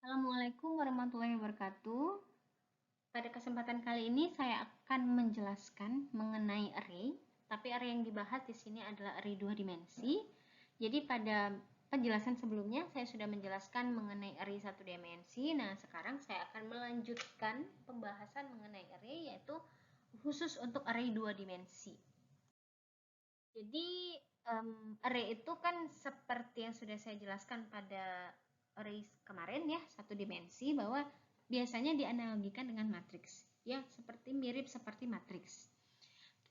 Assalamualaikum warahmatullahi wabarakatuh. Pada kesempatan kali ini saya akan menjelaskan mengenai array, tapi array yang dibahas di sini adalah array 2 dimensi. Jadi pada penjelasan sebelumnya saya sudah menjelaskan mengenai array 1 dimensi. Nah, sekarang saya akan melanjutkan pembahasan mengenai array, yaitu khusus untuk array 2 dimensi. Jadi array itu kan seperti yang sudah saya jelaskan pada array kemarin ya, 1 dimensi, bahwa biasanya dianalogikan dengan matriks ya, mirip seperti matriks.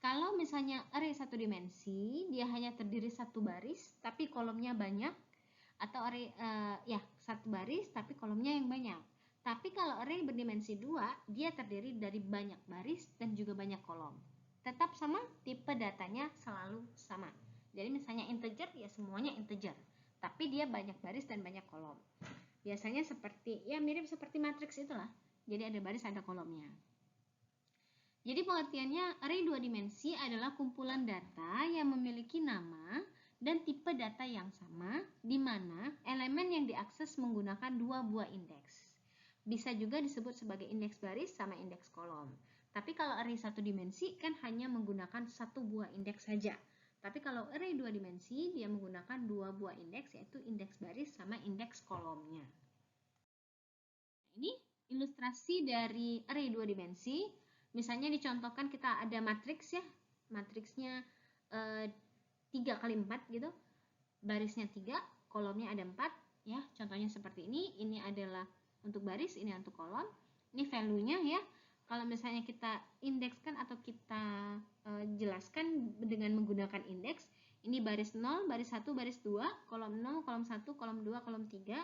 Kalau misalnya array 1 dimensi, dia hanya terdiri satu baris tapi kolomnya banyak, atau array ya satu baris tapi kolomnya yang banyak. Tapi kalau array berdimensi 2, dia terdiri dari banyak baris dan juga banyak kolom. Tetap sama, tipe datanya selalu sama. Jadi misalnya integer, ya semuanya integer, tapi dia banyak baris dan banyak kolom. Biasanya seperti, ya mirip seperti matriks itulah. Jadi ada baris, ada kolomnya. Jadi pengertiannya, array 2 dimensi adalah kumpulan data yang memiliki nama dan tipe data yang sama, di mana elemen yang diakses menggunakan dua buah indeks. Bisa juga disebut sebagai indeks baris sama indeks kolom. Tapi kalau array 1 dimensi kan hanya menggunakan satu buah indeks saja. Tapi kalau array 2 dimensi, dia menggunakan dua buah indeks, yaitu indeks baris sama indeks kolomnya. Ini ilustrasi dari array 2 dimensi. Misalnya dicontohkan kita ada matriks ya, matriksnya 3 kali 4 gitu, barisnya 3, kolomnya ada 4 ya. Contohnya seperti ini adalah untuk baris, ini untuk kolom. Ini value-nya ya. Kalau misalnya kita indekskan atau kita jelaskan dengan menggunakan indeks, ini baris 0, baris 1, baris 2, kolom 0, kolom 1, kolom 2, kolom 3.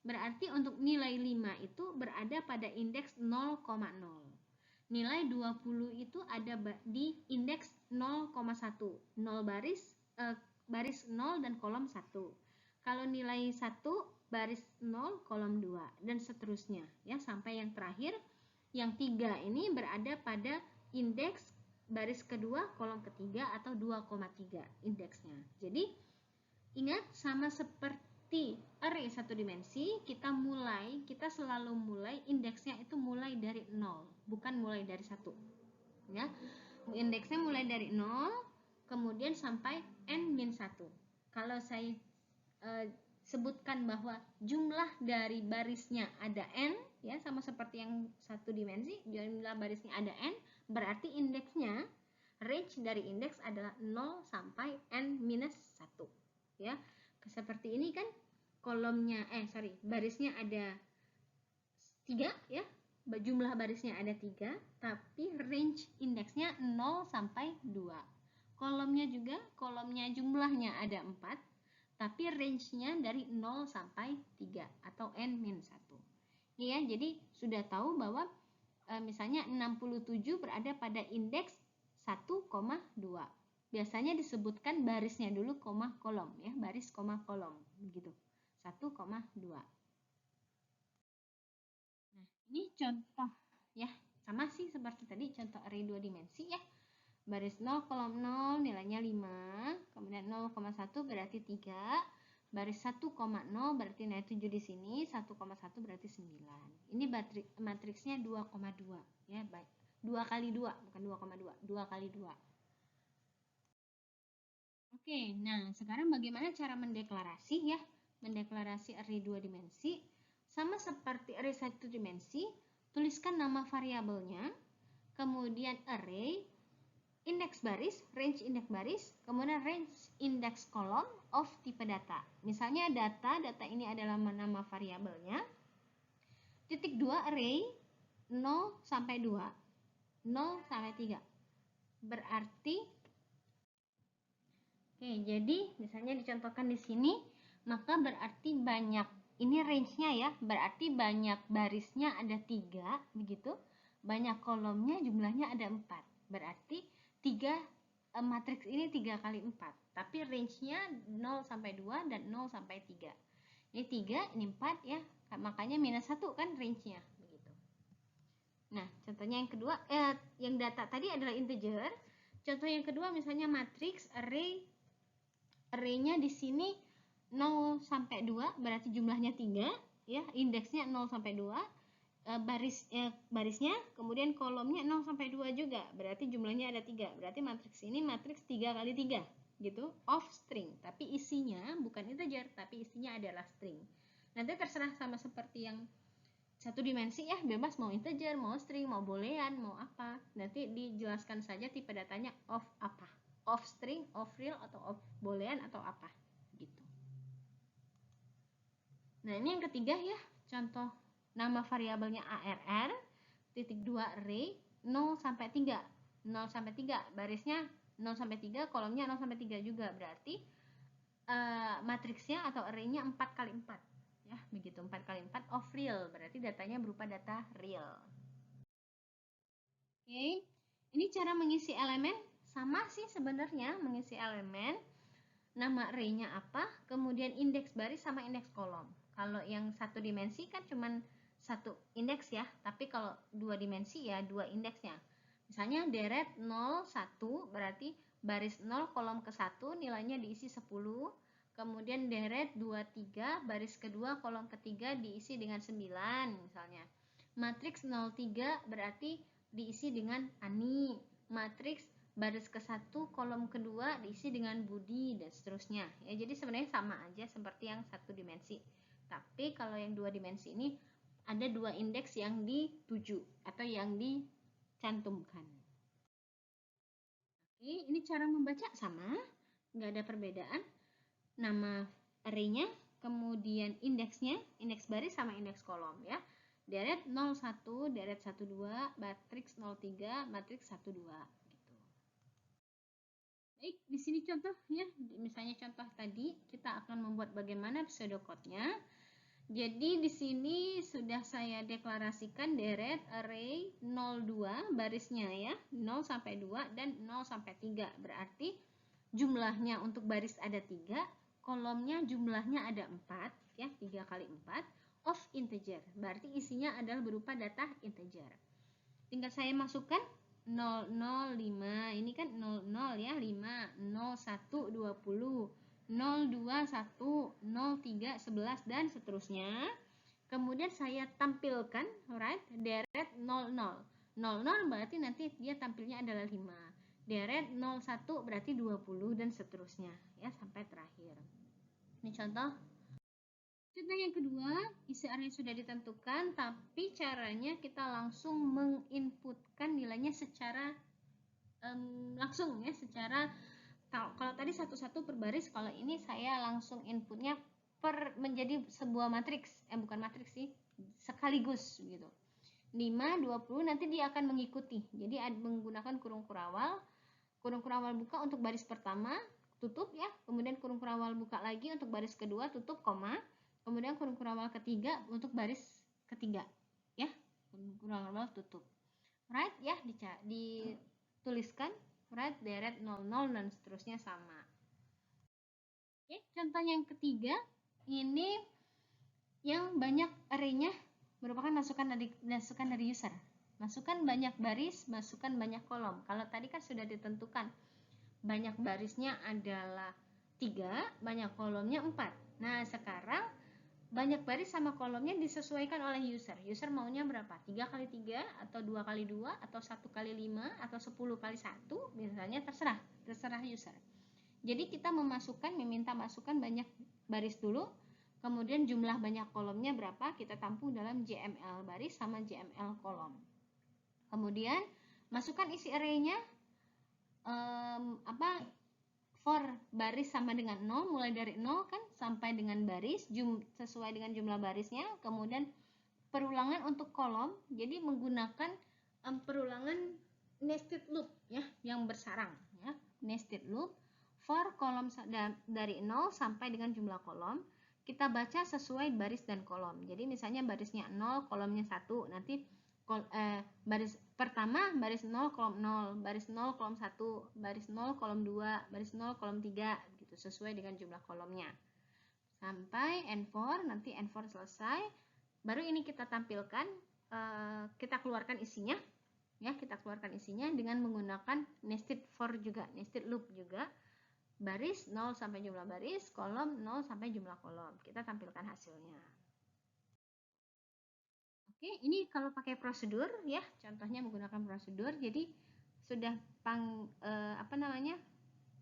Berarti untuk nilai 5 itu berada pada indeks 0,0. Nilai 20 itu ada di indeks 0,1. 0 baris 0 dan kolom 1. Kalau nilai 1 baris 0 kolom 2 dan seterusnya ya, sampai yang terakhir yang 3 ini berada pada indeks baris kedua kolom ketiga atau 2,3 indeksnya. Jadi ingat, sama seperti array 1 dimensi, kita selalu mulai indeksnya itu mulai dari 0, bukan mulai dari 1 ya. Indeksnya mulai dari 0 kemudian sampai n-1. Kalau saya sebutkan bahwa jumlah dari barisnya ada n ya, sama seperti yang 1 dimensi, jumlah barisnya ada n, berarti indeksnya, range dari indeks adalah 0 sampai n-1 ya. Seperti ini kan, barisnya ada 3 ya, jumlah barisnya ada 3, tapi range indeksnya 0 sampai 2. Kolomnya jumlahnya ada 4, tapi range-nya dari 0 sampai 3 atau n-1. Ya, jadi sudah tahu bahwa misalnya 67 berada pada indeks 1,2. Biasanya disebutkan barisnya dulu koma kolom ya, baris koma kolom begitu. 1,2. Nah, ini contoh ya, sama sih seperti tadi contoh array 2 dimensi ya. Baris 0 kolom 0 nilainya 5, kemudian 0,1 berarti 3, baris 1,0 berarti nilai 7 di sini, 1,1 berarti 9. Ini matriksnya 2,2 ya, baik. 2 kali 2 bukan 2,2, 2 kali 2. Oke, nah sekarang bagaimana cara mendeklarasi ya? Mendeklarasi array 2 dimensi. Sama seperti array 1 dimensi, tuliskan nama variabelnya, kemudian array, indeks baris, range indeks baris, kemudian range indeks kolom of tipe data. Misalnya data ini adalah nama variabelnya. Titik 2 array 0 sampai 2, 0 sampai 3. Berarti oke, jadi misalnya dicontohkan di sini, maka berarti banyak, ini range-nya ya, berarti banyak barisnya ada 3, begitu. Banyak kolomnya jumlahnya ada 4. Berarti matriks ini 3 kali 4, tapi range-nya 0 sampai 2 dan 0 sampai 3. Ini 3, ini 4 ya, makanya -1 kan range-nya, begitu. Nah, contohnya yang kedua, yang data tadi adalah integer. Contoh yang kedua misalnya matriks array-nya di sini 0 sampai 2 berarti jumlahnya 3, ya, indeksnya 0 sampai 2, barisnya, kemudian kolomnya 0 sampai 2 juga, berarti jumlahnya ada 3. Berarti matriks ini matriks 3 kali 3 gitu, of string, tapi isinya bukan integer, tapi isinya adalah string. Nanti terserah, sama seperti yang satu dimensi ya, bebas mau integer, mau string, mau boolean, mau apa. Nanti dijelaskan saja tipe datanya of apa, of string, of real, atau of boolean, atau apa gitu. Nah, ini yang ketiga ya, contoh nama variabelnya ARR, titik 2 array 0 sampai 3. 0 sampai 3, barisnya 0 sampai 3, kolomnya 0 sampai 3 juga, berarti matriksnya atau arraynya 4 kali 4 ya, begitu, 4 kali 4 of real, berarti datanya berupa data real. Oke, ini cara mengisi elemen, sama sih sebenarnya, mengisi elemen, nama arraynya apa, kemudian indeks baris sama indeks kolom. Kalau yang satu dimensi kan cuman satu indeks ya, tapi kalau dua dimensi ya dua indeksnya. Misalnya deret 0, 1, berarti baris 0 kolom ke 1 nilainya diisi 10, kemudian deret 2, 3, baris kedua kolom ketiga diisi dengan 9 misalnya. Matriks 03 berarti diisi dengan Ani, matriks baris ke-1 kolom kedua diisi dengan Budi, dan seterusnya ya. Jadi sebenarnya sama aja seperti yang satu dimensi, tapi kalau yang dua dimensi ini ada dua indeks yang dituju atau yang dicantumkan. Oke, ini cara membaca sama, nggak ada perbedaan. Nama arraynya, kemudian indeksnya, indeks baris sama indeks kolom ya. Deret 01, deret 12, matriks 03, matriks 12 gitu. Baik, di sini contohnya, misalnya contoh tadi kita akan membuat bagaimana pseudocode-nya. Jadi di sini sudah saya deklarasikan deret array 02 barisnya ya, 0 sampai 2 dan 0 sampai 3. Berarti jumlahnya untuk baris ada 3, kolomnya jumlahnya ada 4 ya, 3 kali 4 of integer. Berarti isinya adalah berupa data integer. Tinggal saya masukkan 005, ini kan 00 ya, 5, 01 20, 02 1, 03 11 dan seterusnya. Kemudian saya tampilkan right deret 00. 00 berarti nanti dia tampilnya adalah 5. Deret 01 berarti 20 dan seterusnya ya sampai terakhir. Ini contoh. Contoh yang kedua, isi array sudah ditentukan, tapi caranya kita langsung menginputkan nilainya secara langsung ya, secara kalau tadi satu-satu per baris, kalau ini saya langsung inputnya menjadi sebuah matriks, bukan matriks sih, sekaligus gitu. 5, 20 nanti dia akan mengikuti. Jadi menggunakan kurung kurawal buka untuk baris pertama, tutup ya, kemudian kurung kurawal buka lagi untuk baris kedua, tutup, koma, kemudian kurung kurawal ketiga untuk baris ketiga ya, kurung kurawal tutup, right ya, dituliskan right deret 00 dan seterusnya sama. Oke, contoh yang ketiga ini yang banyak arraynya merupakan masukan dari user. Masukkan banyak baris, masukkan banyak kolom. Kalau tadi kan sudah ditentukan banyak barisnya adalah 3, banyak kolomnya 4. Nah, sekarang banyak baris sama kolomnya disesuaikan oleh user. User maunya berapa? 3 kali 3 atau 2 kali 2 atau 1 kali 5 atau 10 kali 1, misalnya terserah user. Jadi kita meminta masukan banyak baris dulu, kemudian jumlah banyak kolomnya berapa kita tampung dalam JML baris sama JML kolom. Kemudian masukkan isi arraynya, for baris sama dengan 0, mulai dari 0 kan sampai dengan baris sesuai dengan jumlah barisnya. Kemudian perulangan untuk kolom, jadi menggunakan perulangan nested loop ya, yang bersarang ya, nested loop for kolom dari 0 sampai dengan jumlah kolom. Kita baca sesuai baris dan kolom. Jadi misalnya barisnya 0, kolomnya 1, nanti baris pertama baris 0 kolom 0, baris 0 kolom 1, baris 0 kolom 2, baris 0 kolom 3 gitu, sesuai dengan jumlah kolomnya. Sampai N4, nanti N4 selesai, baru ini kita tampilkan, kita keluarkan isinya ya, kita keluarkan isinya dengan menggunakan nested for juga, nested loop juga. Baris 0 sampai jumlah baris, kolom 0 sampai jumlah kolom. Kita tampilkan hasilnya. Oke, ini kalau pakai prosedur ya, contohnya menggunakan prosedur. Jadi sudah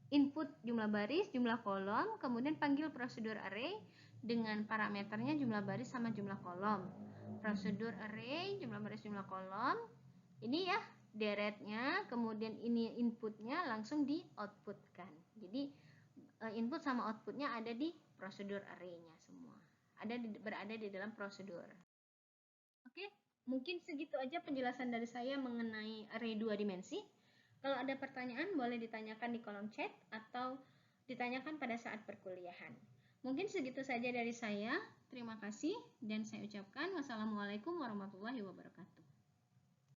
input jumlah baris, jumlah kolom, kemudian panggil prosedur array dengan parameternya jumlah baris sama jumlah kolom. Prosedur array, jumlah baris, jumlah kolom. Ini ya deretnya, kemudian ini inputnya langsung di outputkan. Jadi input sama outputnya ada di prosedur array-nya semua. Berada di dalam prosedur. Oke, mungkin segitu aja penjelasan dari saya mengenai array 2 dimensi. Kalau ada pertanyaan boleh ditanyakan di kolom chat atau ditanyakan pada saat perkuliahan. Mungkin segitu saja dari saya. Terima kasih dan saya ucapkan wassalamualaikum warahmatullahi wabarakatuh.